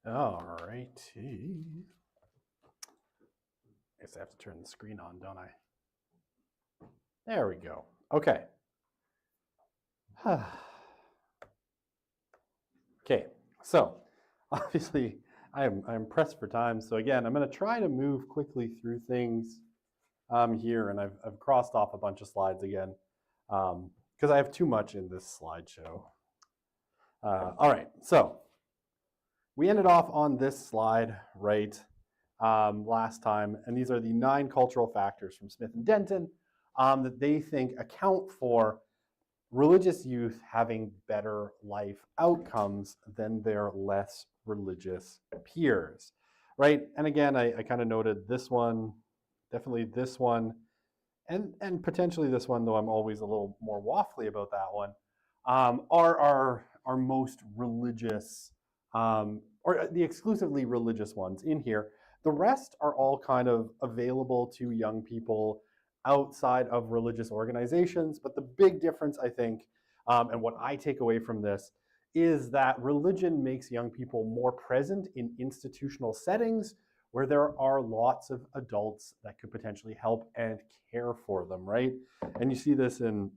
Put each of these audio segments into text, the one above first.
All righty. I guess I have to turn the screen on, don't I? There we go. Okay. Okay, so obviously I'm pressed for time. So again, I'm going to try to move quickly through things here, and I've crossed off a bunch of slides again because I have too much in this slideshow. All right, so we ended off on this slide, right, last time, and these are the 9 cultural factors from Smith and Denton that they think account for religious youth having better life outcomes than their less religious peers, right? And again, I kind of noted this one, definitely this one, and potentially this one, though I'm always a little more waffly about that one, are our most religious, or the exclusively religious ones in here. The rest are all kind of available to young people outside of religious organizations. But the big difference, I think, and what I take away from this, is that religion makes young people more present in institutional settings where there are lots of adults that could potentially help and care for them, right? And you see this in,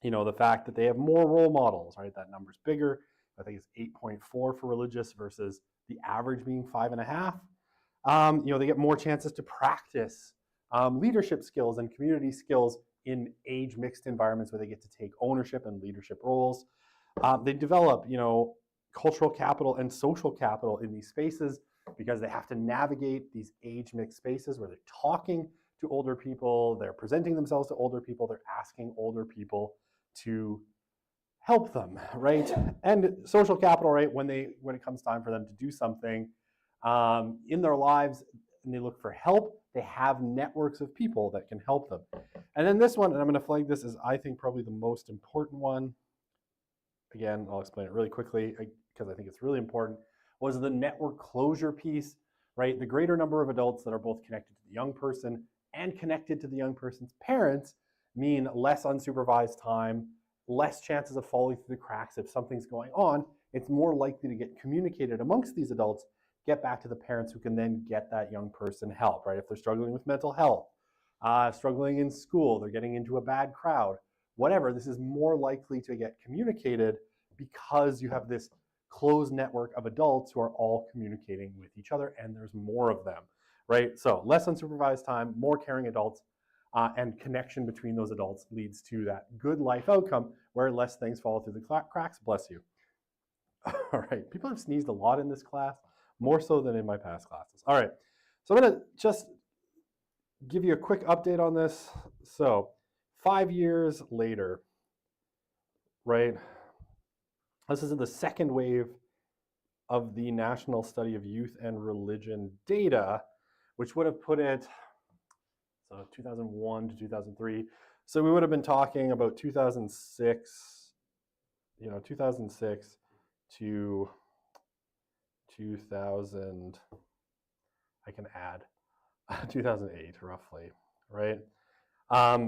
the fact that they have more role models, right? That number's bigger. I think it's 8.4 for religious versus the average being 5.5. They get more chances to practice leadership skills and community skills in age-mixed environments where they get to take ownership and leadership roles. They develop, cultural capital and social capital in these spaces because they have to navigate these age-mixed spaces where they're talking to older people, they're presenting themselves to older people, they're asking older people to help them, right? And social capital, right, when it comes time for them to do something in their lives and they look for help, they have networks of people that can help them. And then this one, and I'm going to flag this as I think probably the most important one. Again, I'll explain it really quickly because I think it's really important, was the network closure piece, right? The greater number of adults that are both connected to the young person and connected to the young person's parents mean less unsupervised time, less chances of falling through the cracks if something's going on. It's more likely to get communicated amongst these adults, get back to the parents who can then get that young person help, right? If they're struggling with mental health, struggling in school, they're getting into a bad crowd, whatever, this is more likely to get communicated because you have this closed network of adults who are all communicating with each other, and there's more of them, right? So less unsupervised time, more caring adults, and connection between those adults leads to that good life outcome where less things fall through the cracks. Bless you. All right, people have sneezed a lot in this class, more so than in my past classes. All right, so I'm going to just give you a quick update on this. So 5 years later, right, this is in the second wave of the National Study of Youth and Religion data, which would have put it, so 2001 to 2003. So we would have been talking about 2006, 2006 to 2000, I can add 2008 roughly, right?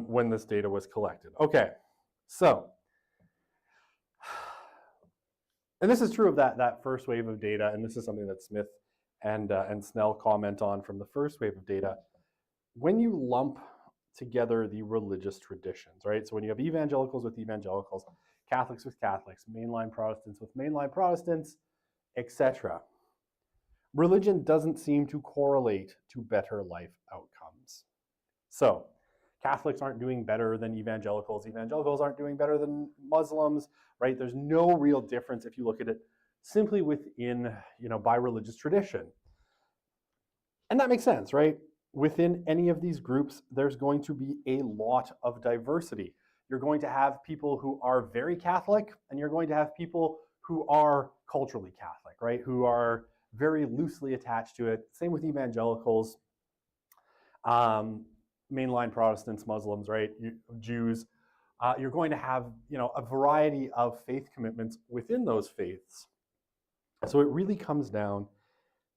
When this data was collected. Okay, so, and this is true of that first wave of data, and this is something that Smith and Snell comment on from the first wave of data. When you lump together the religious traditions, right? So when you have evangelicals with evangelicals, Catholics with Catholics, mainline Protestants with mainline Protestants, etc., religion doesn't seem to correlate to better life outcomes. So Catholics aren't doing better than evangelicals. Evangelicals aren't doing better than Muslims, right? There's no real difference if you look at it simply within, by religious tradition. And that makes sense, right? Within any of these groups, there's going to be a lot of diversity. You're going to have people who are very Catholic, and you're going to have people who are culturally Catholic, right? Who are very loosely attached to it. Same with evangelicals, mainline Protestants, Muslims, right? Jews. You're going to have, a variety of faith commitments within those faiths. So it really comes down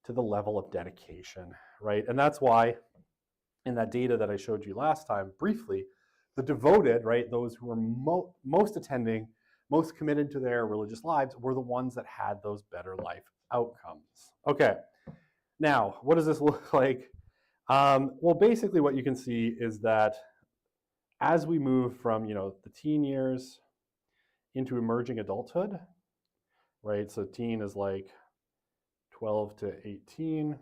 to the level of dedication, right? And that's why in that data that I showed you last time briefly, the devoted, right, those who were most attending, most committed to their religious lives were the ones that had those better life outcomes. Okay, now what does this look like? Well, basically what you can see is that as we move from, the teen years into emerging adulthood, right? So teen is like 12 to 18,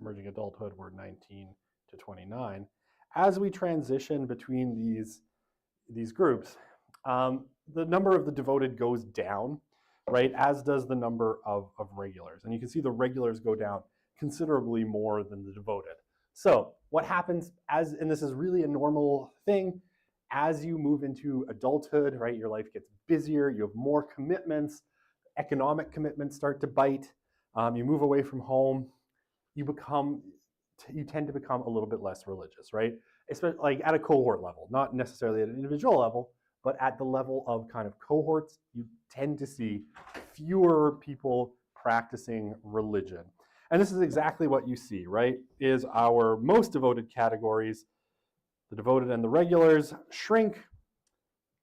emerging adulthood, we're 19 to 29. As we transition between these groups, the number of the devoted goes down, right? As does the number of regulars. And you can see the regulars go down considerably more than the devoted. So what happens and this is really a normal thing, as you move into adulthood, right, your life gets busier, you have more commitments, economic commitments start to bite, you move away from home, you tend to become a little bit less religious, right? Especially like at a cohort level, not necessarily at an individual level, but at the level of kind of cohorts, you tend to see fewer people practicing religion. And this is exactly what you see, right? Is our most devoted categories, the devoted and the regulars, shrink,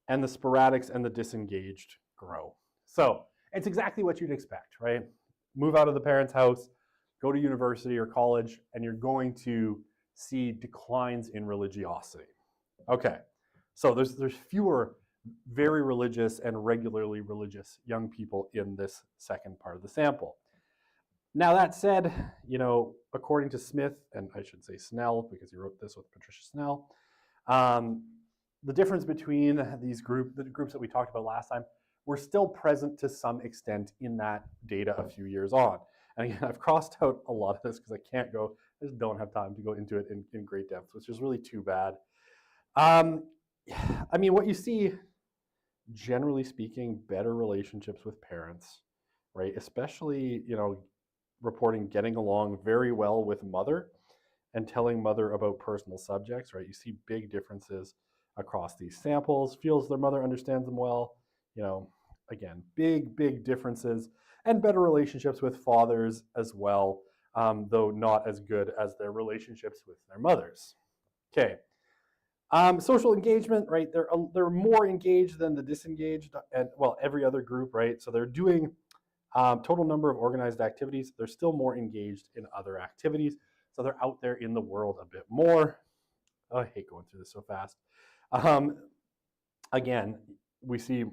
and the sporadics and the disengaged grow. So it's exactly what you'd expect, right? Move out of the parents' house, go to university or college, and you're going to see declines in religiosity. Okay, so there's fewer very religious and regularly religious young people in this second part of the sample. Now that said, according to Smith, and I should say Snell because he wrote this with Patricia Snell, the difference between the groups that we talked about last time, were still present to some extent in that data a few years on. And again, I've crossed out a lot of this because I just don't have time to go into it in great depth, which is really too bad. I mean, what you see, generally speaking, better relationships with parents, right? Especially, reporting getting along very well with mother and telling mother about personal subjects, right? You see big differences across these samples, feels their mother understands them well, again, big differences, and better relationships with fathers as well, though not as good as their relationships with their mothers. Okay. Social engagement, right? They're more engaged than the disengaged, and well, every other group, right? So they're doing total number of organized activities. They're still more engaged in other activities, so they're out there in the world a bit more. Oh, I hate going through this so fast. Again, we see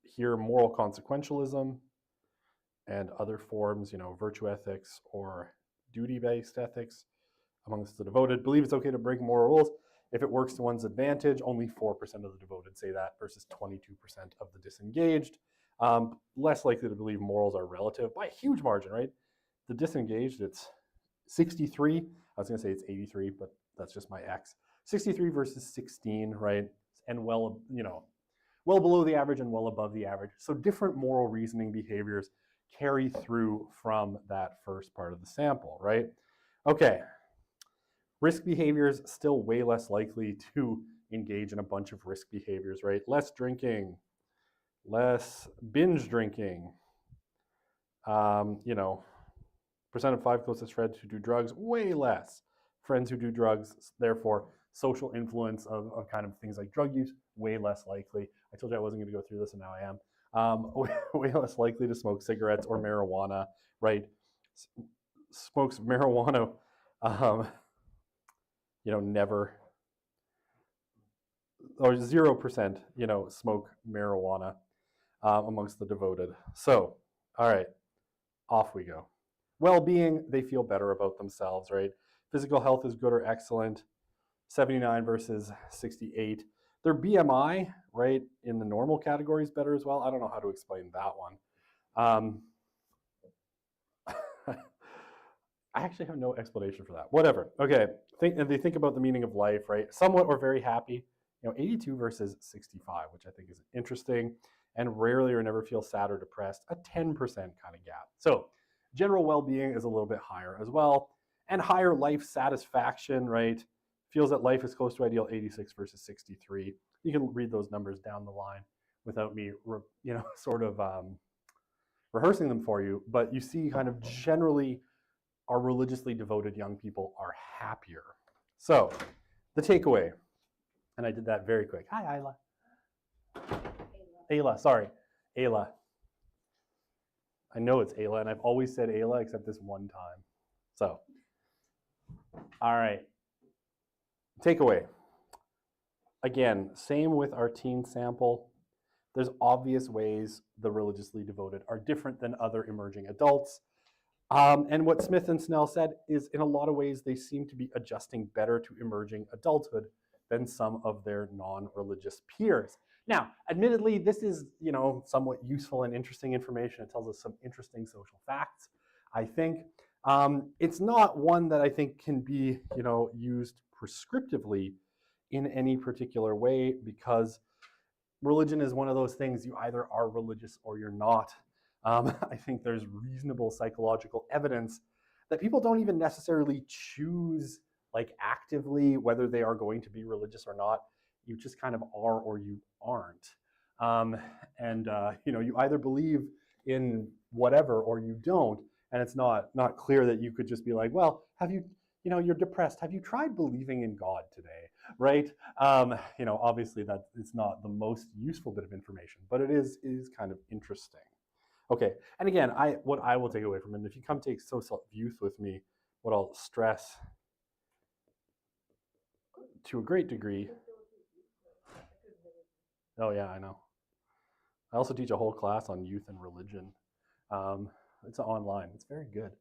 here moral consequentialism and other forms, virtue ethics or duty-based ethics amongst the devoted. Believe it's okay to break moral rules if it works to one's advantage. Only 4% of the devoted say that versus 22% of the disengaged. Less likely to believe morals are relative by a huge margin, right? The disengaged, it's 63. I was going to say it's 83, but that's just my X. 63 versus 16, right? And well below the average and well above the average. So different moral reasoning behaviors carry through from that first part of the sample, right? Okay. Risk behaviors, still way less likely to engage in a bunch of risk behaviors, right? Less drinking, less binge drinking, percent of 5 closest friends who do drugs, way less friends who do drugs, therefore social influence of kind of things like drug use, way less likely. I told you I wasn't going to go through this, and now I am. Way less likely to smoke cigarettes or marijuana, right? Smokes marijuana, never, or 0%, smoke marijuana amongst the devoted. So, all right, off we go. Well-being, they feel better about themselves, right? Physical health is good or excellent, 79 versus 68. Their BMI, right, in the normal category is better as well. I don't know how to explain that one. I actually have no explanation for that. Whatever. Okay, they think about the meaning of life, right? Somewhat or very happy. 82 versus 65, which I think is interesting, and rarely or never feel sad or depressed, a 10% kind of gap. So general well-being is a little bit higher as well, and higher life satisfaction, right? Feels that life is close to ideal, 86 versus 63. You can read those numbers down the line without me, sort of rehearsing them for you, but you see kind of generally our religiously devoted young people are happier. So the takeaway, and I did that very quick. Hi, Ayla. Ayla, sorry. Ayla. I know it's Ayla, and I've always said Ayla except this one time. So, all right. Takeaway. Again, same with our teen sample. There's obvious ways the religiously devoted are different than other emerging adults. And what Smith and Snell said is, in a lot of ways, they seem to be adjusting better to emerging adulthood than some of their non-religious peers. Now, admittedly, this is, somewhat useful and interesting information. It tells us some interesting social facts, I think. It's not one that I think can be, used prescriptively in any particular way, because religion is one of those things, you either are religious or you're not. I think there's reasonable psychological evidence that people don't even necessarily choose, like, actively whether they are going to be religious or not. You just kind of are or you aren't. You either believe in whatever or you don't. And it's not clear that you could just be like, well, have you, you're depressed. Have you tried believing in God today? Right? Obviously that it's not the most useful bit of information, but it is kind of interesting. Okay, and again, what I will take away from it, and if you come take social youth with me, what I'll stress to a great degree. Oh yeah, I know. I also teach a whole class on youth and religion. It's online. It's very good.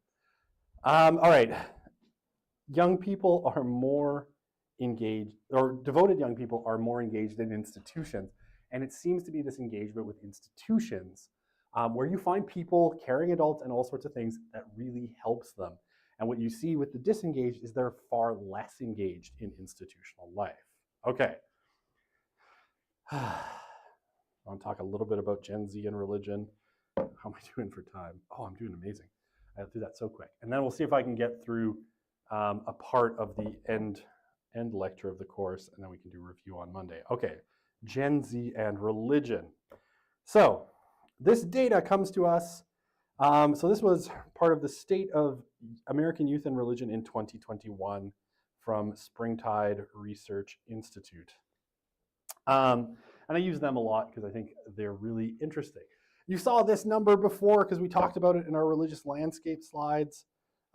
All right. Young people are more engaged, or devoted young people are more engaged in institutions. And it seems to be this engagement with institutions where you find people, caring adults, and all sorts of things that really helps them. And what you see with the disengaged is they're far less engaged in institutional life. Okay. I want to talk a little bit about Gen Z and religion. How am I doing for time? Oh, I'm doing amazing. I'll do that so quick. And then we'll see if I can get through a part of the end lecture of the course, and then we can do a review on Monday. Okay, Gen Z and religion. So this data comes to us. So this was part of the State of American Youth and Religion in 2021 from Springtide Research Institute. And I use them a lot because I think they're really interesting. You saw this number before because we talked about it in our religious landscape slides,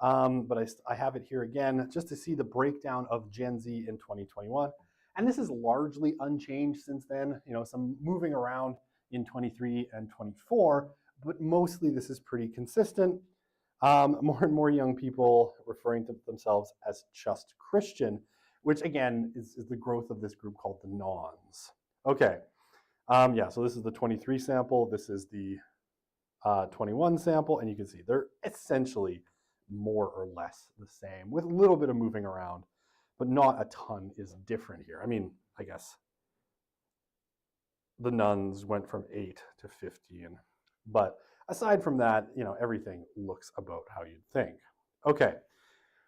but I have it here again just to see the breakdown of Gen Z in 2021. And this is largely unchanged since then, some moving around in 23 and 24, but mostly this is pretty consistent. More and more young people referring to themselves as just Christian, which again is the growth of this group called the Nones. Okay, so this is the 23 sample, this is the 21 sample, and you can see they're essentially more or less the same, with a little bit of moving around, but not a ton is different here. I mean, I guess the nuns went from 8 to 15, but aside from that, everything looks about how you'd think. Okay.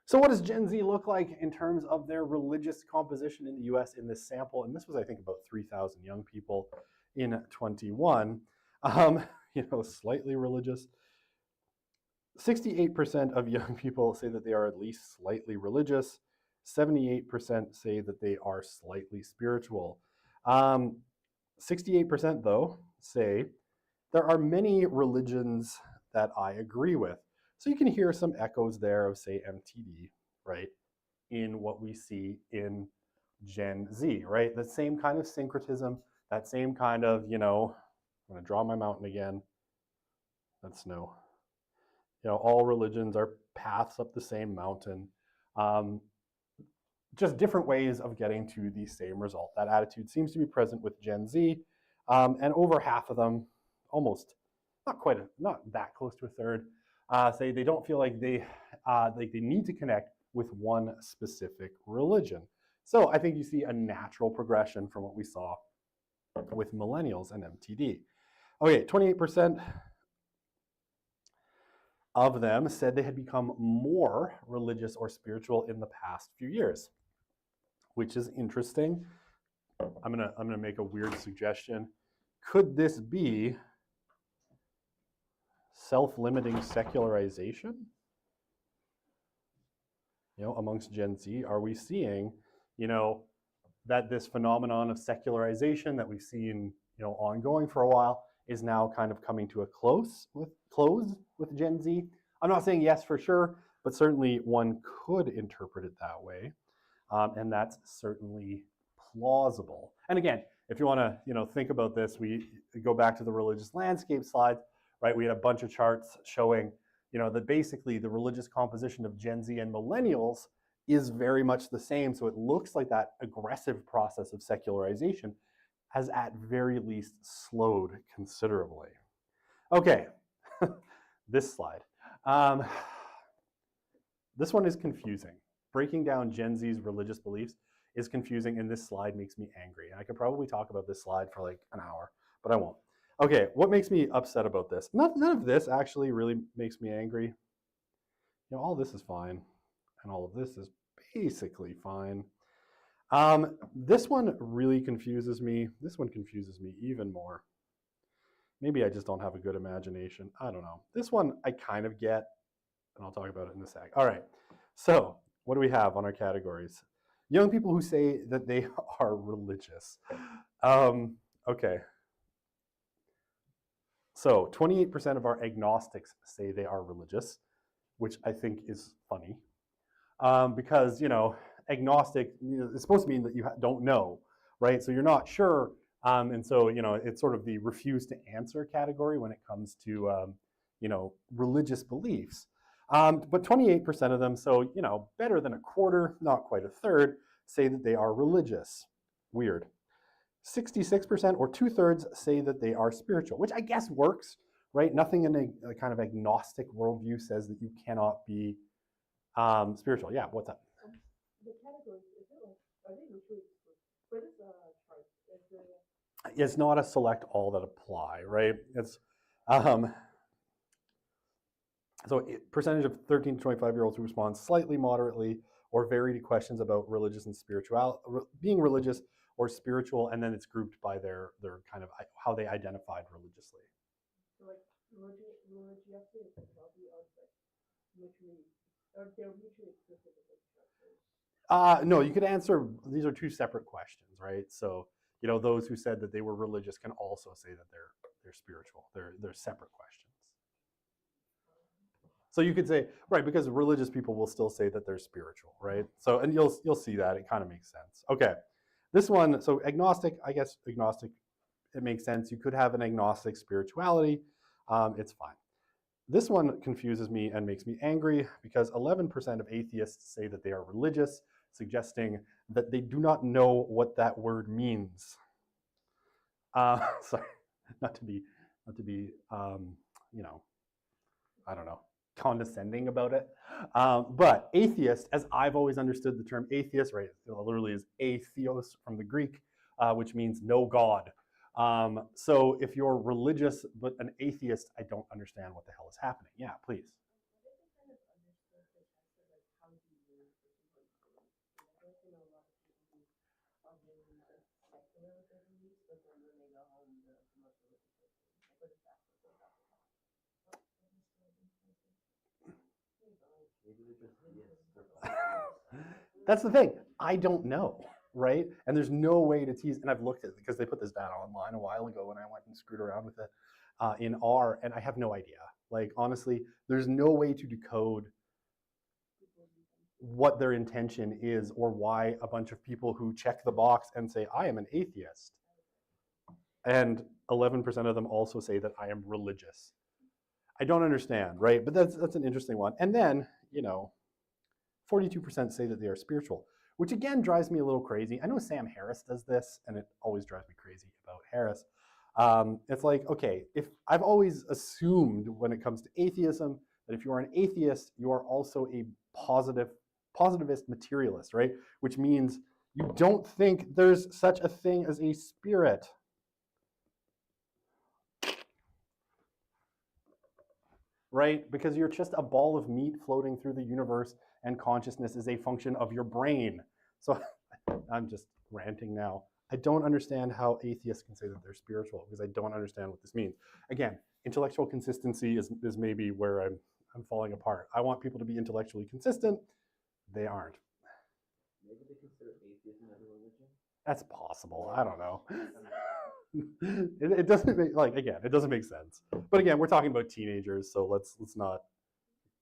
So what does Gen Z look like in terms of their religious composition in the US in this sample? And this was, I think, about 3,000 young people in 21, slightly religious. 68% of young people say that they are at least slightly religious. 78% say that they are slightly spiritual. 68% though say there are many religions that I agree with. So you can hear some echoes there of, say, MTD, right, in what we see in Gen Z, right? The same kind of syncretism, that same kind of, I'm going to draw my mountain again. That's snow. All religions are paths up the same mountain. Just different ways of getting to the same result. That attitude seems to be present with Gen Z, and over half of them, almost, not that close to a third, say they don't feel like they need to connect with one specific religion. So I think you see a natural progression from what we saw with millennials and MTD. Okay, 28% of them said they had become more religious or spiritual in the past few years, which is interesting. I'm gonna make a weird suggestion. Could this be self-limiting secularization? Amongst Gen Z, are we seeing, that this phenomenon of secularization that we've seen, ongoing for a while is now kind of coming to a close with Gen Z. I'm not saying yes for sure, but certainly one could interpret it that way, and that's certainly plausible. And again, if you want to think about this, we go back to the religious landscape slide, right? We had a bunch of charts showing that basically the religious composition of Gen Z and millennials is very much the same. So it looks like that aggressive process of secularization has at very least slowed considerably. Okay, this slide. This one is confusing. Breaking down Gen Z's religious beliefs is confusing, and this slide makes me angry. And I could probably talk about this slide for like an hour, but I won't. Okay, what makes me upset about this? None of this actually really makes me angry. All this is fine, and all of this is basically fine. This one really confuses me. This one confuses me even more. Maybe I just don't have a good imagination. I don't know. This one I kind of get, and I'll talk about it in a sec. All right, so what do we have on our categories? Young people who say that they are religious. Okay. So 28% of our agnostics say they are religious, which I think is funny. Because, agnostic is supposed to mean that you don't know, right? So you're not sure. And so, it's sort of the refuse to answer category when it comes to, religious beliefs. But 28% of them, so, better than a quarter, not quite a third, say that they are religious. Weird. 66% or 2/3 say that they are spiritual, which I guess works, right? Nothing in a kind of agnostic worldview says that you cannot be spiritual. Yeah, what's up? The categories, is it like, are they mutually exclusive? For this chart, is there... It's not a select all that apply, right? It's so percentage of 13 to 25-year-olds who respond slightly, moderately, or vary to questions about religious and spiritual, being religious or spiritual, and then it's grouped by their kind of how they identified religiously. So like religiosity and sexuality are like mutually, or they're mutually exclusive of each other. No, you could answer, these are two separate questions, right? So, those who said that they were religious can also say that they're spiritual. They're separate questions. So you could say, right, because religious people will still say that they're spiritual, right? So, and you'll see that, it kind of makes sense. Okay, this one, so agnostic, I guess agnostic, it makes sense. You could have an agnostic spirituality, it's fine. This one confuses me and makes me angry because 11% of atheists say that they are religious, suggesting that they do not know what that word means. Sorry, not to be, I don't know, condescending about it. But atheist, as I've always understood the term atheist, right, it literally is atheos from the Greek, which means no God. So if you're religious but an atheist, I don't understand what the hell is happening. Yeah, please. That's the thing. I don't know, right? And there's no way to tease. And I've looked at it because they put this data online a while ago when I went and screwed around with it in R, and I have no idea. Like, honestly, there's no way to decode what their intention is or why a bunch of people who check the box and say, I am an atheist, and 11% of them also say that I am religious. I don't understand, right? But that's an interesting one. And then, 42% say that they are spiritual, which again drives me a little crazy. I know Sam Harris does this, and it always drives me crazy about Harris. It's like, okay, if I've always assumed when it comes to atheism that if you are an atheist, you are also a positivist materialist, right? Which means you don't think there's such a thing as a spirit. Right? Because you're just a ball of meat floating through the universe, and consciousness is a function of your brain. So I'm just ranting now. I don't understand how atheists can say that they're spiritual because I don't understand what this means. Again, intellectual consistency is maybe where I'm falling apart. I want people to be intellectually consistent. They aren't. Maybe they consider atheism as a religion? That's possible. I don't know. it doesn't make, like, again, it doesn't make sense. But again, we're talking about teenagers, so let's not,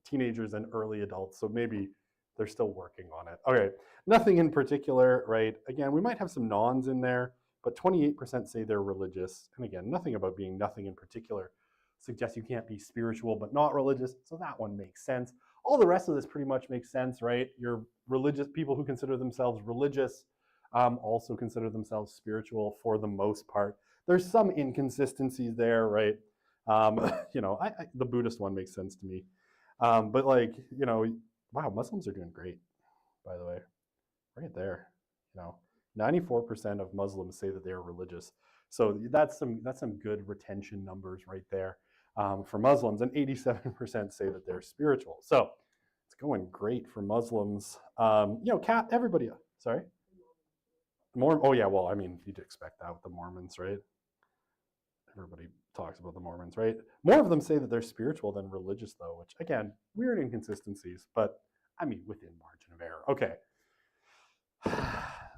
teenagers and early adults, so maybe they're still working on it. Okay, nothing in particular, right? Again, we might have some nons in there, but 28% say they're religious. And again, nothing about being nothing in particular suggests you can't be spiritual but not religious, so that one makes sense. All the rest of this pretty much makes sense, right? Your religious people who consider themselves religious also consider themselves spiritual for the most part. There's some inconsistencies there, right? The Buddhist one makes sense to me. But like, wow, Muslims are doing great, by the way, right there. 94% of Muslims say that they are religious. So that's some good retention numbers right there for Muslims, and 87% say that they're spiritual. So it's going great for Muslims. Everybody, sorry? Oh yeah, well, I mean, you'd expect that with the Mormons, right? Everybody talks about the Mormons, right? More of them say that they're spiritual than religious, though, which, again, weird inconsistencies, but I mean, within margin of error. Okay.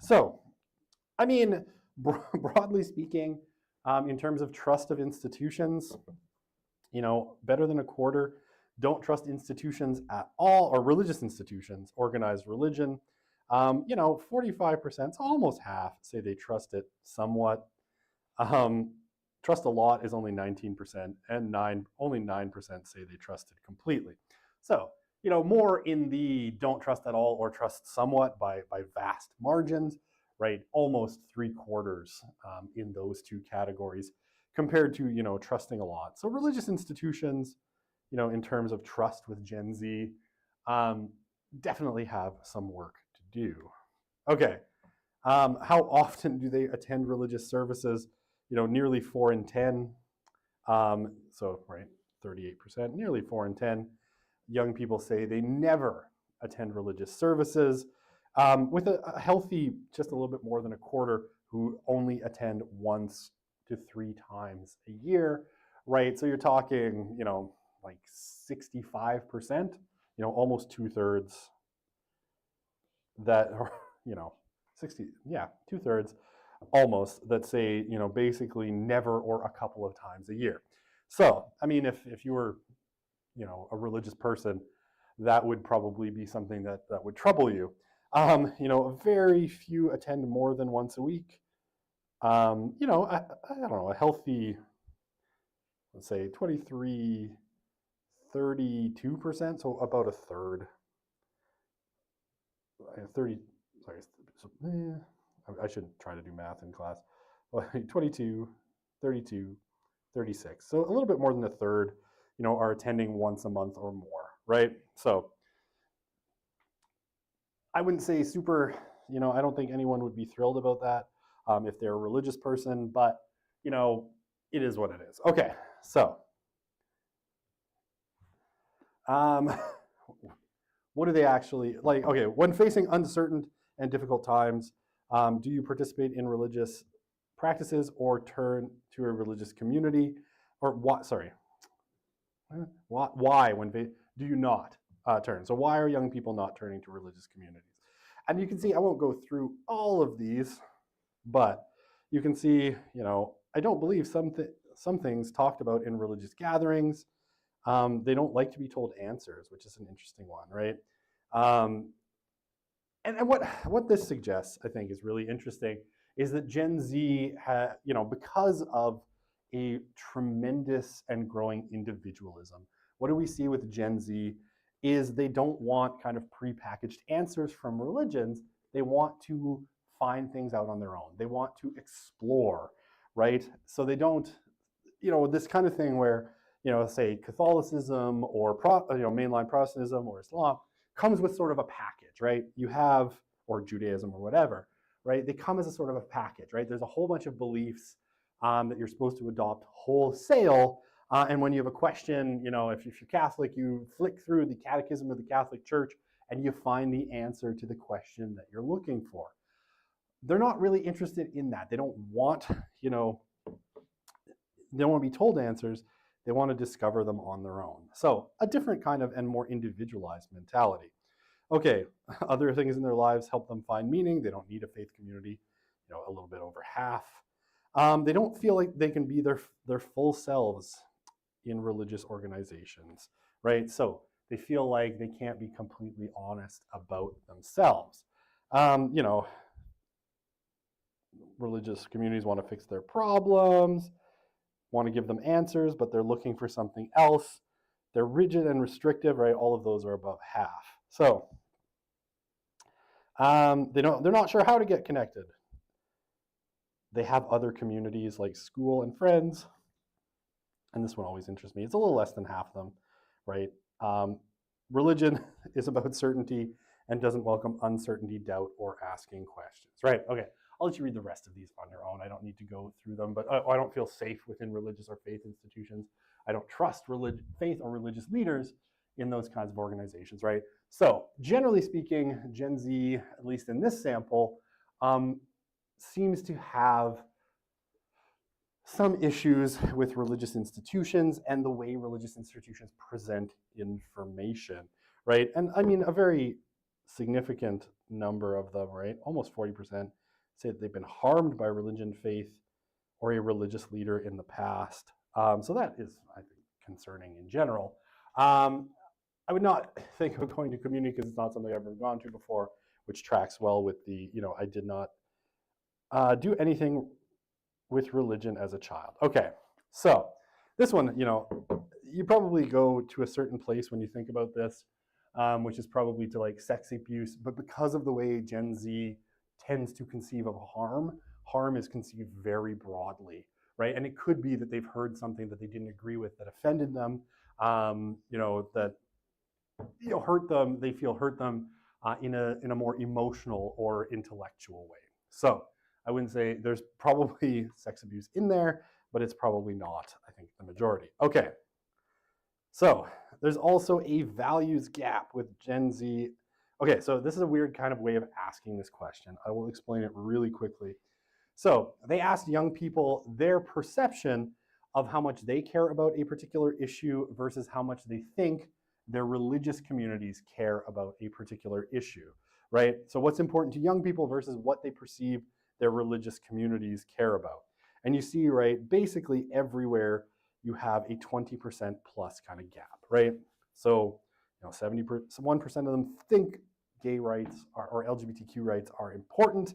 So, I mean, broadly speaking, in terms of trust of institutions, better than a quarter don't trust institutions at all, or religious institutions, organized religion. 45%, almost half, say they trust it somewhat. Trust a lot is only 19%, and only 9% say they trust it completely. So, more in the don't trust at all or trust somewhat by vast margins, right? Almost 3/4 in those two categories compared to, trusting a lot. So religious institutions, in terms of trust with Gen Z, definitely have some work to do. Okay. How often do they attend religious services? Nearly 4 in 10. So, right, 38%, nearly 4 in 10. Young people say they never attend religious services, with a healthy, just a little bit more than a quarter, who only attend once to 3 times a year, right? So you're talking, like 65%, almost 2/3 that are, 60, yeah, 2/3 almost that say, basically never or a couple of times a year. So, I mean, if you were, a religious person, that would probably be something that would trouble you. Very few attend more than once a week. I don't know, a healthy, let's say 23, 32%, so about a third. 30, sorry, so, I shouldn't try to do math in class. 22, 32, 36. So a little bit more than a third, are attending once a month or more, right? So I wouldn't say super, I don't think anyone would be thrilled about that if they're a religious person, but, it is what it is. Okay, so what do they actually, like, okay, when facing uncertain and difficult times, do you participate in religious practices or turn to a religious community? Or what, sorry, why do you not turn? So why are young people not turning to religious communities? And you can see, I won't go through all of these, but you can see, I don't believe some things talked about in religious gatherings. They don't like to be told answers, which is an interesting one, right? And what this suggests, I think, is really interesting, is that Gen Z, because of a tremendous and growing individualism, what do we see with Gen Z is they don't want kind of prepackaged answers from religions. They want to find things out on their own. They want to explore, right? So they don't, this kind of thing where, say Catholicism or mainline Protestantism or Islam comes with sort of a package, right? You have, or Judaism or whatever, right? They come as a sort of a package, right? There's a whole bunch of beliefs that you're supposed to adopt wholesale. And when you have a question, if you're Catholic, you flick through the Catechism of the Catholic Church and you find the answer to the question that you're looking for. They're not really interested in that. They don't want, they don't want to be told answers. They want to discover them on their own. So a different kind of and more individualized mentality. Okay, other things in their lives help them find meaning. They don't need a faith community, a little bit over half. They don't feel like they can be their full selves in religious organizations, right? So they feel like they can't be completely honest about themselves. You know, religious communities want to fix their problems, want to give them answers, but they're looking for something else. They're rigid and restrictive, right? All of those are about half. So they're not sure how to get connected. They have other communities like school and friends, and this one always interests me. It's a little less than half of them, right? Religion is about certainty and doesn't welcome uncertainty, doubt, or asking questions, right? Okay, I'll let you read the rest of these on your own. I don't need to go through them, but I don't feel safe within religious or faith institutions. I don't trust faith or religious leaders in those kinds of organizations, right? So generally speaking, Gen Z, at least in this sample, seems to have some issues with religious institutions and the way religious institutions present information, right? And I mean, a very significant number of them, right? Almost 40% say that they've been harmed by religion, faith, or a religious leader in the past. So that is, I think, concerning in general. I would not think of going to community because it's not something I've ever gone to before, which tracks well with the, I did not do anything with religion as a child. Okay, so this one, you probably go to a certain place when you think about this, which is probably to like sex abuse, but because of the way Gen Z tends to conceive of harm is conceived very broadly, right? And it could be that they've heard something that they didn't agree with that offended them, that hurt them. They feel hurt them in a more emotional or intellectual way. So I wouldn't say there's probably sex abuse in there, but it's probably not, I think, the majority. Okay, so there's also a values gap with Gen Z. Okay, so this is a weird kind of way of asking this question. I will explain it really quickly. So they asked young people their perception of how much they care about a particular issue versus how much they think their religious communities care about a particular issue, right? So what's important to young people versus what they perceive their religious communities care about. And you see, right, basically everywhere you have a 20% plus kind of gap, right? So, 71% of them think gay rights or LGBTQ rights are important,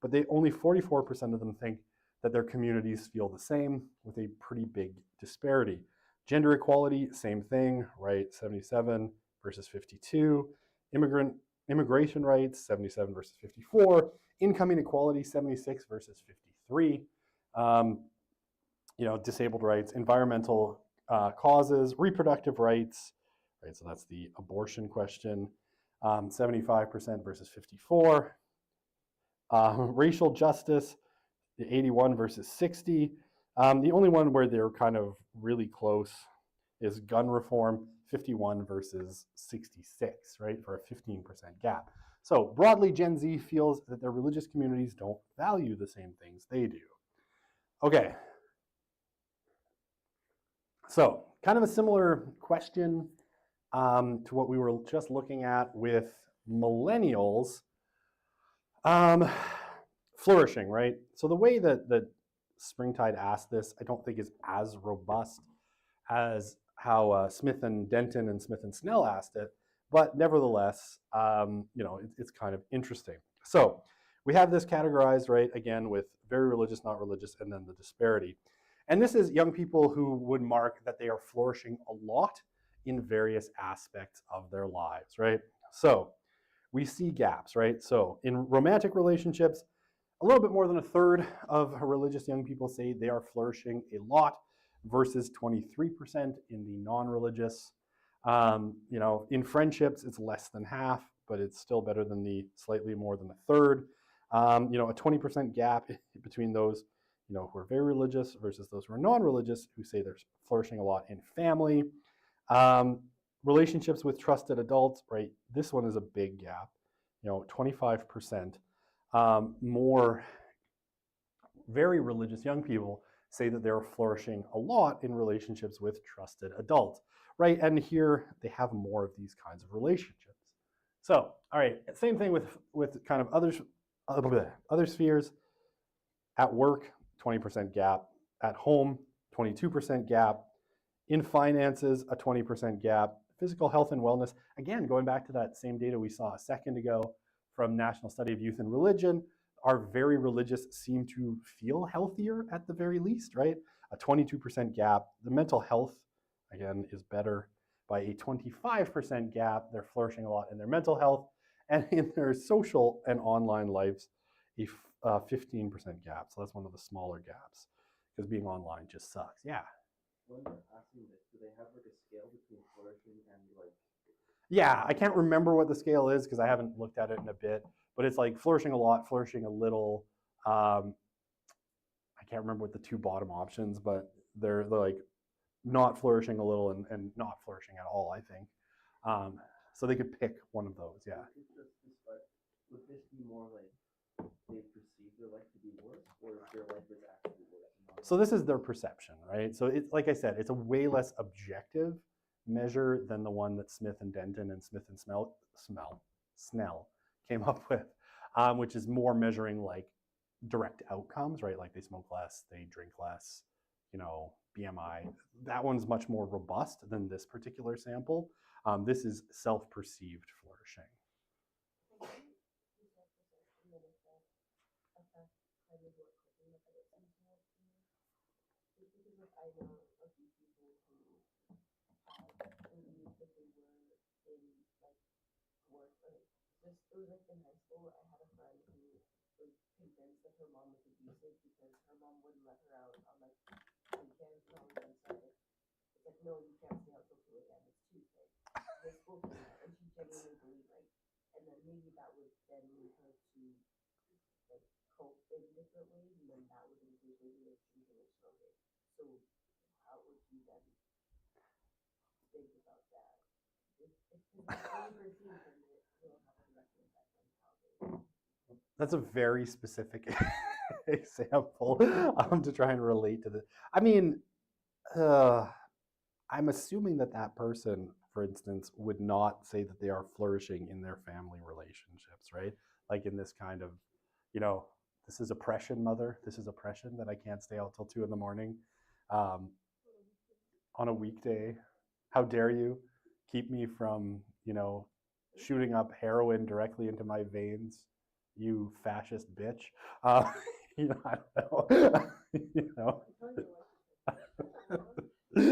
but only 44% of them think that their communities feel the same, with a pretty big disparity. Gender equality, same thing, right? 77 versus 52. Immigration rights, 77 versus 54. Income inequality, 76 versus 53. Disabled rights, environmental causes, reproductive rights, right? So that's the abortion question, 75% versus 54. Racial justice, 81 versus 60. The only one where they're kind of really close is gun reform, 51 versus 66, right, for a 15% gap. So broadly, Gen Z feels that their religious communities don't value the same things they do. Okay. So kind of a similar question to what we were just looking at with millennials. Flourishing, right? So the way that Springtide asked this, I don't think is as robust as how Smith and Denton and Smith and Snell asked it, but nevertheless, it's kind of interesting. So we have this categorized, right, again, with very religious, not religious, and then the disparity. And this is young people who would mark that they are flourishing a lot in various aspects of their lives, right? So we see gaps, right? So in romantic relationships, a little bit more than a third of religious young people say they are flourishing a lot versus 23% in the non-religious. In friendships, it's less than half, but it's still better than the slightly more than a third. A 20% gap between those, who are very religious versus those who are non-religious, who say they're flourishing a lot in family. Relationships with trusted adults, right? This one is a big gap, 25%. More very religious young people say that they're flourishing a lot in relationships with trusted adults, right? And here they have more of these kinds of relationships. So, all right, same thing with kind of other spheres. At work, 20% gap. At home, 22% gap. In finances, a 20% gap. Physical health and wellness, again, going back to that same data we saw a second ago from National Study of Youth and Religion, our very religious seem to feel healthier at the very least, right? A 22% gap. The mental health, again, is better by a 25% gap. They're flourishing a lot in their mental health, and in their social and online lives, a 15% gap. So that's one of the smaller gaps, because being online just sucks. Yeah. When they're asking this, do they have like a scale between flourishing and like? Yeah, I can't remember what the scale is because I haven't looked at it in a bit, but it's like flourishing a lot, flourishing a little. I can't remember what the two bottom options, but they're like not flourishing a little and not flourishing at all, I think. So they could pick one of those, yeah. Would this be more like they perceive their life to be worse, or if their life is actually worse? So this is their perception, right? So it's like I said, it's a way less objective measure than the one that Smith and Denton and Smith and Snell came up with, which is more measuring like direct outcomes, right? Like they smoke less, they drink less, BMI. That one's much more robust than this particular sample. This is self-perceived flourishing. I know a few people who believed that they were in like work or just it was like in high school. I had a friend who was convinced that her mom was abusive because her mom wouldn't let her out on like weekends and all the inside. It's like, no, you can't stay out till 2 a.m. It's Tuesday. The school came out, and she genuinely believed like, and then maybe that would then lead her to like cope in different ways, and then that would include maybe like drinking or smoking. So how would you then think about that? If it's only perceived, then it will have a direct effect on how they. That's a very specific example to try and relate to this. I mean, I'm assuming that that person, for instance, would not say that they are flourishing in their family relationships, right? Like in this kind of, this is oppression, mother. This is oppression that I can't stay out till 2 a.m. On a weekday. How dare you keep me from, shooting up heroin directly into my veins, you fascist bitch. I don't know.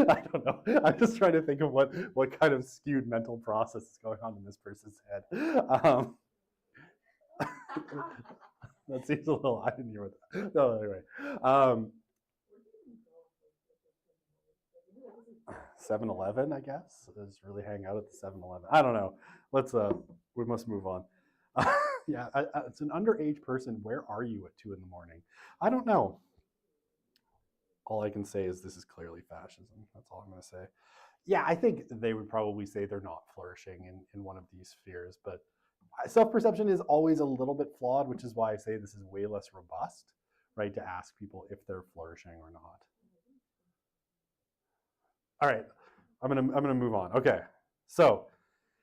I don't know. I'm just trying to think of what kind of skewed mental process is going on in this person's head. That seems a little. I didn't hear what. No, anyway. 7-Eleven, I guess, is really hang out at the 7-Eleven. I don't know. We must move on. Yeah, it's an underage person. Where are you at 2 a.m? I don't know. All I can say is this is clearly fascism. That's all I'm going to say. Yeah, I think they would probably say they're not flourishing in one of these spheres, but self-perception is always a little bit flawed, which is why I say this is way less robust, right, to ask people if they're flourishing or not. All right, I'm gonna move on. Okay, so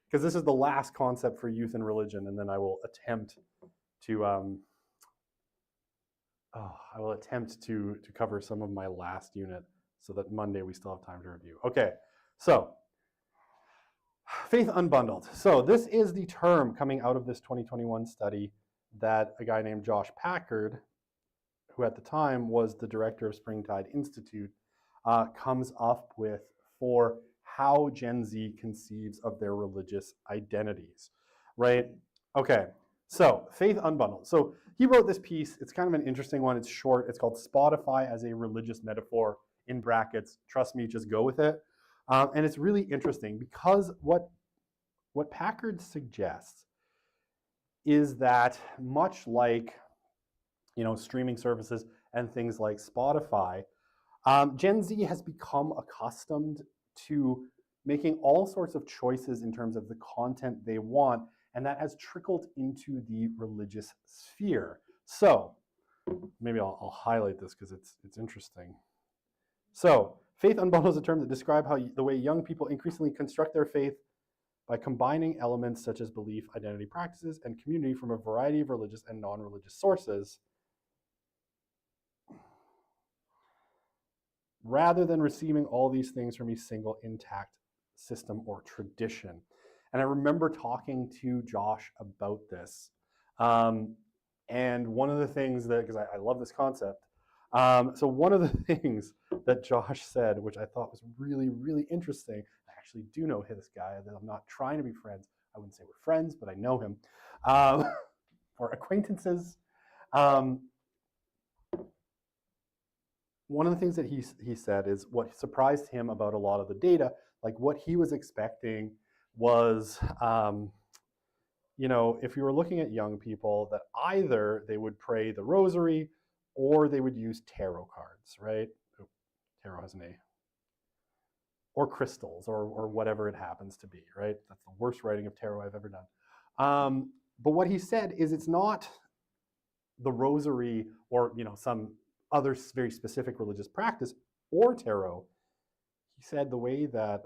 because this is the last concept for youth and religion, and then I will attempt to cover some of my last unit so that Monday we still have time to review. Okay, so faith unbundled. So this is the term coming out of this 2021 study that a guy named Josh Packard, who at the time was the director of Springtide Institute, comes up with for how Gen Z conceives of their religious identities, right? Okay, so faith unbundled. So he wrote this piece. It's kind of an interesting one. It's short. It's called Spotify as a Religious Metaphor, in brackets. Trust me, just go with it. And it's really interesting because what Packard suggests is that much like streaming services and things like Spotify, Gen Z has become accustomed to making all sorts of choices in terms of the content they want, and that has trickled into the religious sphere. So maybe I'll highlight this because it's interesting. So faith unbundled is a term that describes the way young people increasingly construct their faith by combining elements such as belief, identity, practices, and community from a variety of religious and non-religious sources. rather than receiving all these things from a single intact system or tradition. And I remember talking to Josh about this. And one of the things that, because I love this concept, so one of the things that Josh said, which I thought was really, really interesting, I actually do know this guy, that I'm not trying to be friends. I wouldn't say we're friends, but I know him. Or acquaintances. One of the things that he said is what surprised him about a lot of the data, like what he was expecting was, if you were looking at young people, that either they would pray the rosary or they would use tarot cards, right? Oh, tarot has an A. Or crystals, or whatever it happens to be, right? That's the worst writing of tarot I've ever done. But what he said is it's not the rosary or some other very specific religious practice or tarot. He said the way that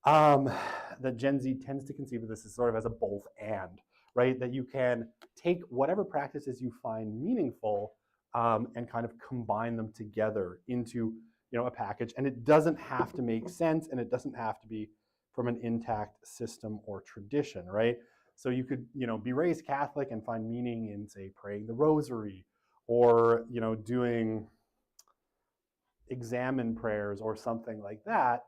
that Gen Z tends to conceive of this is sort of as a both and, right? That you can take whatever practices you find meaningful and kind of combine them together into a package, and it doesn't have to make sense, and it doesn't have to be from an intact system or tradition, right? So you could be raised Catholic and find meaning in, say, praying the rosary, or doing examen prayers or something like that.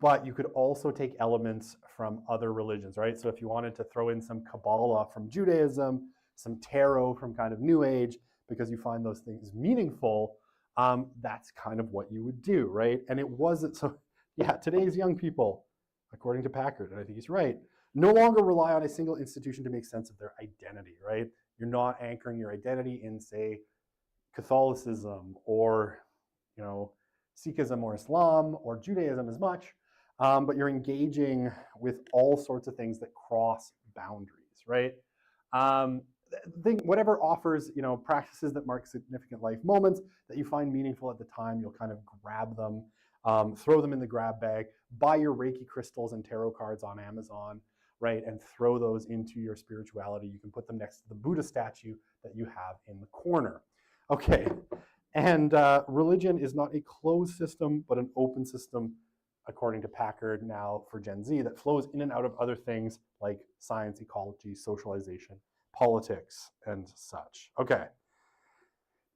But you could also take elements from other religions, right? So if you wanted to throw in some Kabbalah from Judaism, some tarot from kind of New Age, because you find those things meaningful, that's kind of what you would do, right? And it wasn't so, yeah, today's young people, according to Packard, and I think he's right, no longer rely on a single institution to make sense of their identity, right? You're not anchoring your identity in, say, Catholicism or, Sikhism or Islam or Judaism as much, but you're engaging with all sorts of things that cross boundaries, right? Whatever offers, practices that mark significant life moments that you find meaningful at the time, you'll kind of grab them, throw them in the grab bag, buy your Reiki crystals and tarot cards on Amazon, right? And throw those into your spirituality. You can put them next to the Buddha statue that you have in the corner. Okay, and religion is not a closed system, but an open system, according to Packard now for Gen Z, that flows in and out of other things like science, ecology, socialization, politics, and such. Okay,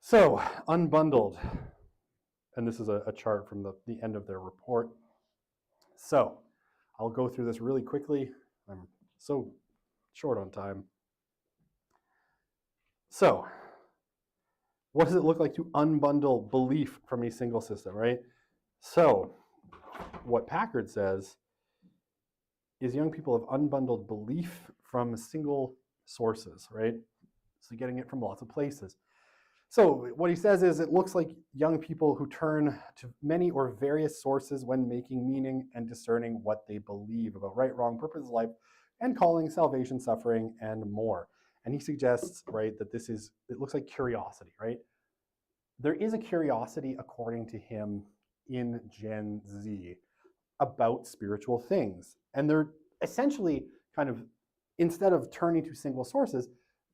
so unbundled, and this is a chart from the end of their report. So I'll go through this really quickly. I'm so short on time. So what does it look like to unbundle belief from a single system, right? So what Packard says is young people have unbundled belief from single sources, right? So getting it from lots of places. So what he says is it looks like young people who turn to many or various sources when making meaning and discerning what they believe about right, wrong, purpose of life, and calling, salvation, suffering, and more. And he suggests, right, that it looks like curiosity, right? There is a curiosity, according to him, in Gen Z about spiritual things. And they're essentially kind of, instead of turning to single sources,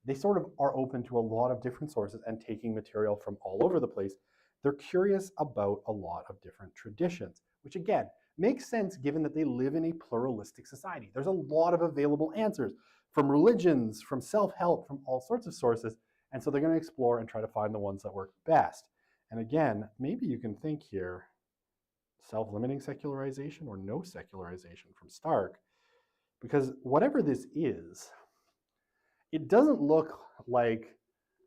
they sort of are open to a lot of different sources and taking material from all over the place. They're curious about a lot of different traditions, which again, makes sense given that they live in a pluralistic society. There's a lot of available answers from religions, from self-help, from all sorts of sources. And so they're going to explore and try to find the ones that work best. And again, maybe you can think here, self-limiting secularization or no secularization from Stark, because whatever this is, it doesn't look like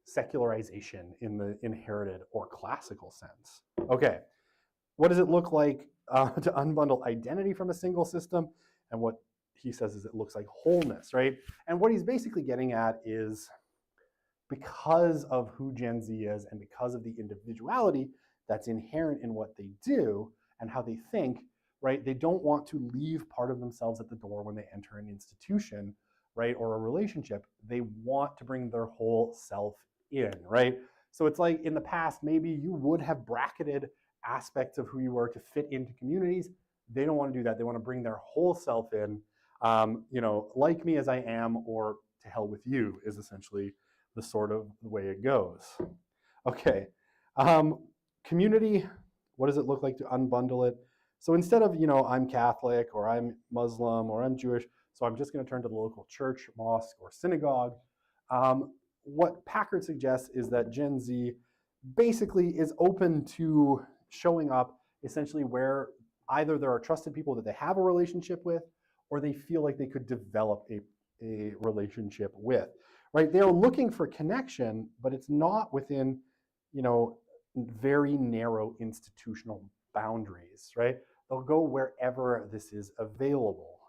secularization in the inherited or classical sense. Okay, what does it look like to unbundle identity from a single system? And what he says is it looks like wholeness, right? And what he's basically getting at is, because of who Gen Z is and because of the individuality that's inherent in what they do and how they think, right? They don't want to leave part of themselves at the door when they enter an institution, right? Or a relationship. They want to bring their whole self in, right? So it's like in the past, maybe you would have bracketed aspects of who you were to fit into communities. They don't want to do that. They want to bring their whole self in, like me as I am, or to hell with you is essentially the sort of the way it goes. Okay. Community, what does it look like to unbundle it? So instead of, I'm Catholic or I'm Muslim or I'm Jewish, so I'm just going to turn to the local church, mosque, or synagogue. What Packard suggests is that Gen Z basically is open to showing up essentially where either there are trusted people that they have a relationship with or they feel like they could develop a relationship with, right? They're looking for connection, but it's not within, very narrow institutional boundaries, right? They'll go wherever this is available.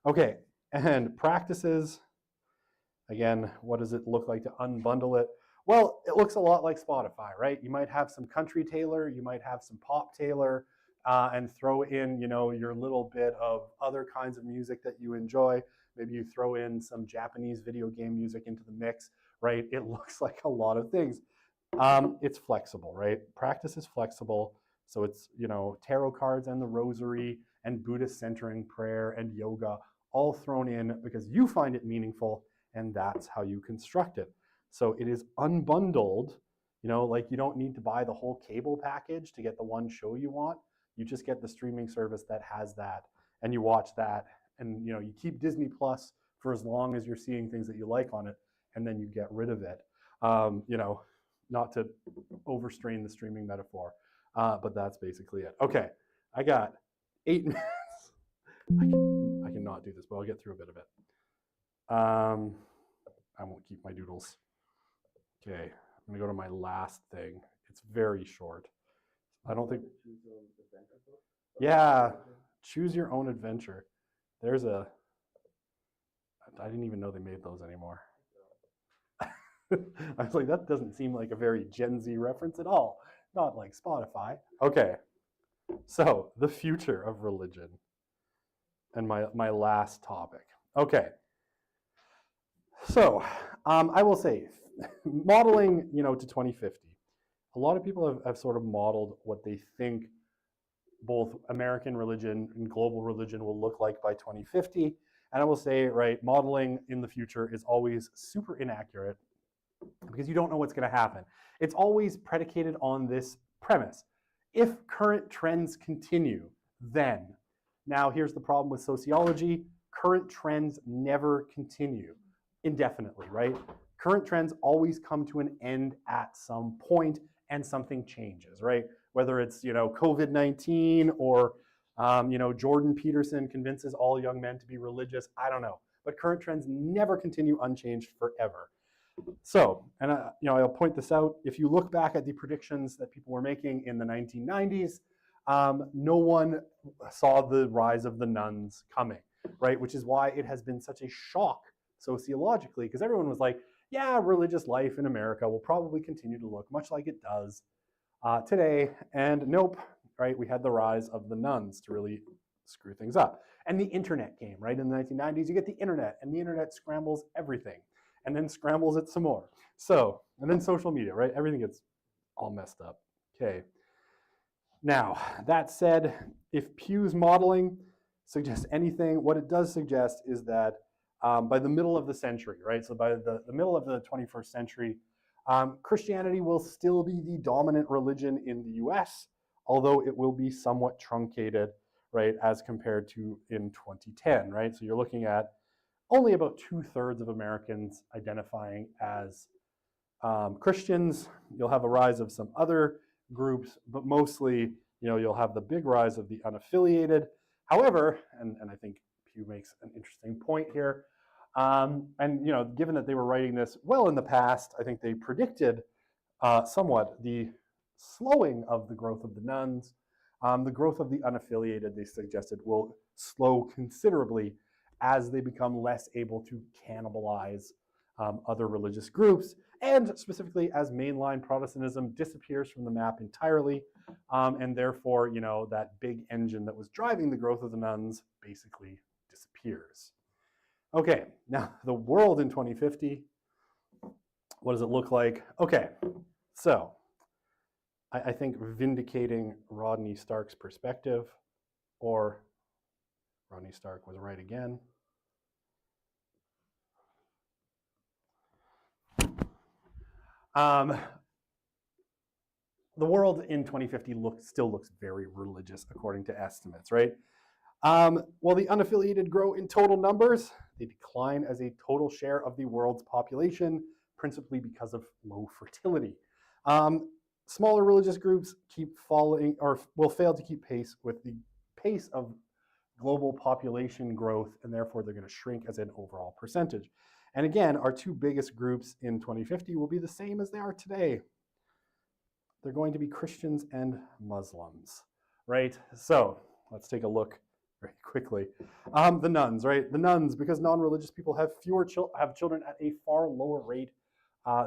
Okay, and practices, again, what does it look like to unbundle it? Well, it looks a lot like Spotify, right? You might have some country Taylor, you might have some pop Taylor, and throw in, your little bit of other kinds of music that you enjoy. Maybe you throw in some Japanese video game music into the mix, right? It looks like a lot of things. It's flexible, right? Practice is flexible. So it's, tarot cards and the rosary and Buddhist centering prayer and yoga all thrown in because you find it meaningful and that's how you construct it. So it is unbundled, like you don't need to buy the whole cable package to get the one show you want. You just get the streaming service that has that and you watch that and you keep Disney Plus for as long as you're seeing things that you like on it and then you get rid of it. Not to overstrain the streaming metaphor, but that's basically it. Okay, I got 8 minutes. I cannot do this, but I'll get through a bit of it. I won't keep my doodles. Okay, I'm gonna go to my last thing. It's very short. I don't think. Yeah, choose your own adventure. There's a. I didn't even know they made those anymore. I was like, that doesn't seem like a very Gen Z reference at all. Not like Spotify. Okay, so the future of religion and my last topic. Okay, so I will say, modeling, to 2050, a lot of people have sort of modeled what they think both American religion and global religion will look like by 2050. And I will say, right, modeling in the future is always super inaccurate because you don't know what's going to happen. It's always predicated on this premise. If current trends continue, then. Now, here's the problem with sociology. Current trends never continue indefinitely, right? Current trends always come to an end at some point and something changes, right? Whether it's, COVID-19 or, Jordan Peterson convinces all young men to be religious, I don't know. But current trends never continue unchanged forever. So, and I'll point this out, if you look back at the predictions that people were making in the 1990s, no one saw the rise of the nuns coming, right? Which is why it has been such a shock sociologically, because everyone was like, yeah, religious life in America will probably continue to look much like it does today. And nope, right? We had the rise of the nuns to really screw things up. And the internet came, right? In the 1990s, you get the internet, and the internet scrambles everything and then scrambles it some more. So, and then social media, right? Everything gets all messed up. Okay. Now, that said, if Pew's modeling suggests anything, what it does suggest is that by the middle of the century, right? So by the middle of the 21st century, Christianity will still be the dominant religion in the US, although it will be somewhat truncated, right, as compared to in 2010, right? So you're looking at only about 2/3 of Americans identifying as Christians. You'll have a rise of some other groups, but mostly, you'll have the big rise of the unaffiliated. However, and I think Pew makes an interesting point here, and given that they were writing this well in the past, I think they predicted somewhat the slowing of the growth of the nuns. The growth of the unaffiliated, they suggested, will slow considerably as they become less able to cannibalize other religious groups, and specifically as mainline Protestantism disappears from the map entirely, and therefore, that big engine that was driving the growth of the nuns basically disappears. Okay, now the world in 2050, what does it look like? Okay, so I think vindicating Rodney Stark's perspective, or Rodney Stark was right again. the world in 2050 still looks very religious according to estimates, right? While the unaffiliated grow in total numbers, they decline as a total share of the world's population, principally because of low fertility. Smaller religious groups keep falling or will fail to keep pace with the pace of global population growth, and therefore they're going to shrink as an overall percentage. And again, our two biggest groups in 2050 will be the same as they are today. They're going to be Christians and Muslims, right? So let's take a look very quickly. The nuns, right? The nuns, because non-religious people have have children at a far lower rate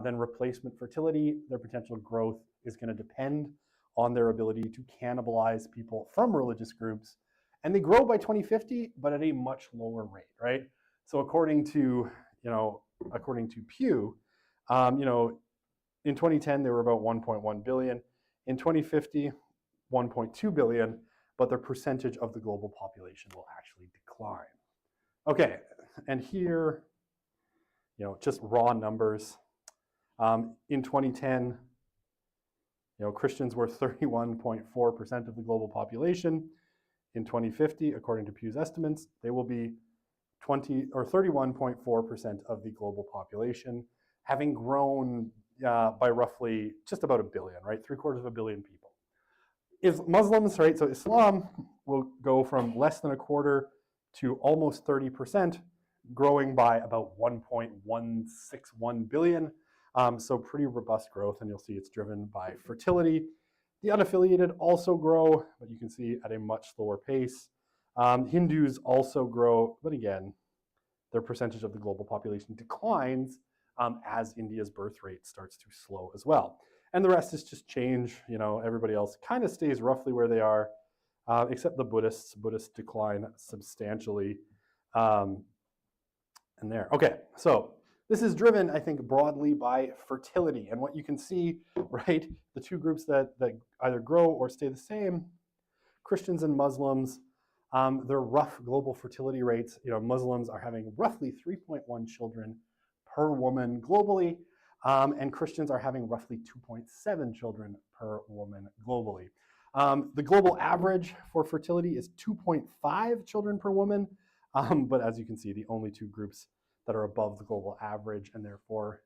than replacement fertility, their potential growth is going to depend on their ability to cannibalize people from religious groups. And they grow by 2050, but at a much lower rate, right? So according to Pew, in 2010 they were about 1.1 billion. In 2050, 1.2 billion, but their percentage of the global population will actually decline. Okay, and here, just raw numbers. In 2010, Christians were 31.4% of the global population. In 2050, according to Pew's estimates, they will be 31.4% of the global population, having grown by roughly just about a billion, right? 750 million people. If Muslims, right? So Islam will go from less than a quarter to almost 30%, growing by about 1.161 billion. So pretty robust growth, and you'll see it's driven by fertility. The unaffiliated also grow, but you can see at a much slower pace. Hindus also grow, but again, their percentage of the global population declines as India's birth rate starts to slow as well. And the rest is just change. Everybody else kind of stays roughly where they are, except the Buddhists. Buddhists decline substantially. And there. Okay, so this is driven, I think, broadly by fertility. And what you can see, right, the two groups that either grow or stay the same, Christians and Muslims, their rough global fertility rates, Muslims are having roughly 3.1 children per woman globally, and Christians are having roughly 2.7 children per woman globally. The global average for fertility is 2.5 children per woman, but as you can see, the only two groups that are above the global average and therefore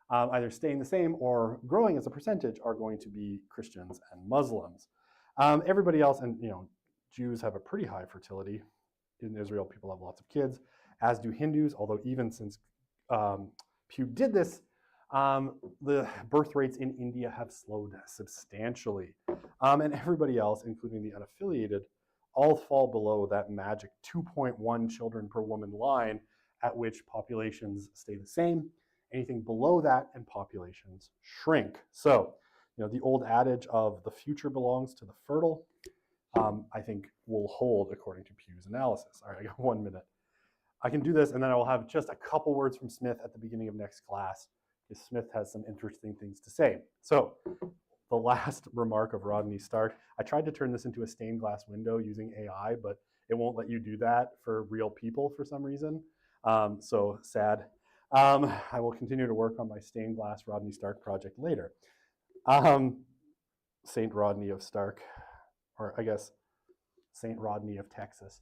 either staying the same or growing as a percentage are going to be Christians and Muslims. Everybody else, and Jews have a pretty high fertility. In Israel, people have lots of kids, as do Hindus, although even since Pew did this, the birth rates in India have slowed substantially. And everybody else, including the unaffiliated, all fall below that magic 2.1 children per woman line at which populations stay the same. Anything below that and populations shrink. So, the old adage of the future belongs to the fertile, I think will hold according to Pew's analysis. All right, I got 1 minute. I can do this, and then I will have just a couple words from Smith at the beginning of next class, because Smith has some interesting things to say. So the last remark of Rodney Stark, I tried to turn this into a stained glass window using AI, but it won't let you do that for real people for some reason. So sad. I will continue to work on my stained glass Rodney Stark project later. Saint Rodney of Stark, or I guess Saint Rodney of Texas.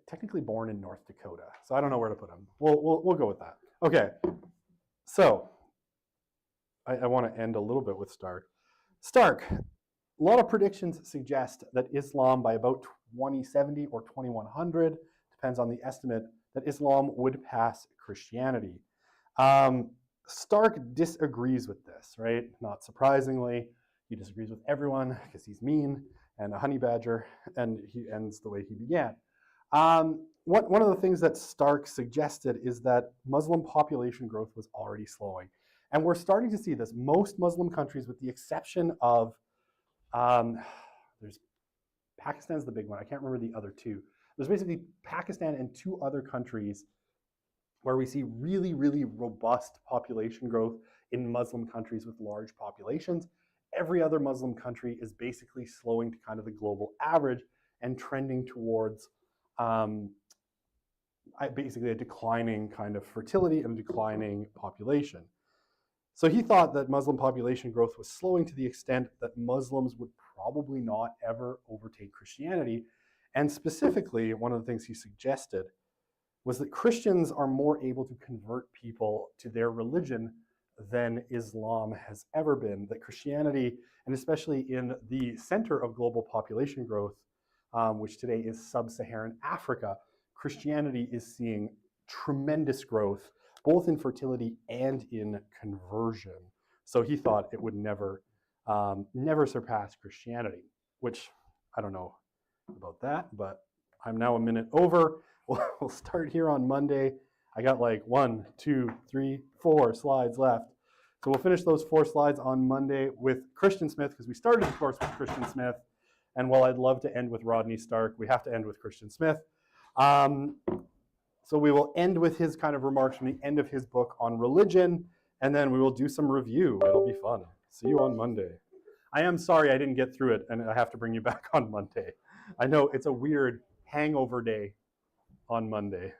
Technically born in North Dakota, so I don't know where to put him. We'll go with that. Okay, so I want to end a little bit with Stark. Stark, a lot of predictions suggest that Islam by about 2070 or 2100, depends on the estimate, that Islam would pass Christianity. Stark disagrees with this, right? Not surprisingly, he disagrees with everyone because he's mean and a honey badger, and he ends the way he began. One of the things that Stark suggested is that Muslim population growth was already slowing. And we're starting to see this. Most Muslim countries, with the exception of, there's Pakistan's the big one. I can't remember the other two. There's basically Pakistan and two other countries where we see really, really robust population growth in Muslim countries with large populations. Every other Muslim country is basically slowing to kind of the global average and trending towards basically a declining kind of fertility and a declining population. So he thought that Muslim population growth was slowing to the extent that Muslims would probably not ever overtake Christianity. And specifically, one of the things he suggested was that Christians are more able to convert people to their religion than Islam has ever been. That Christianity, and especially in the center of global population growth, which today is sub-Saharan Africa, Christianity is seeing tremendous growth, both in fertility and in conversion. So he thought it would never surpass Christianity, which I don't know about that, but I'm now a minute over. We'll start here on Monday. I got like 1, 2, 3, 4 slides left. So we'll finish those 4 slides on Monday with Christian Smith, because we started the course with Christian Smith. And while I'd love to end with Rodney Stark, we have to end with Christian Smith. So we will end with his kind of remarks from the end of his book on religion, and then we will do some review. It'll be fun. See you on Monday. I am sorry I didn't get through it, and I have to bring you back on Monday. I know it's a weird hangover day on Monday.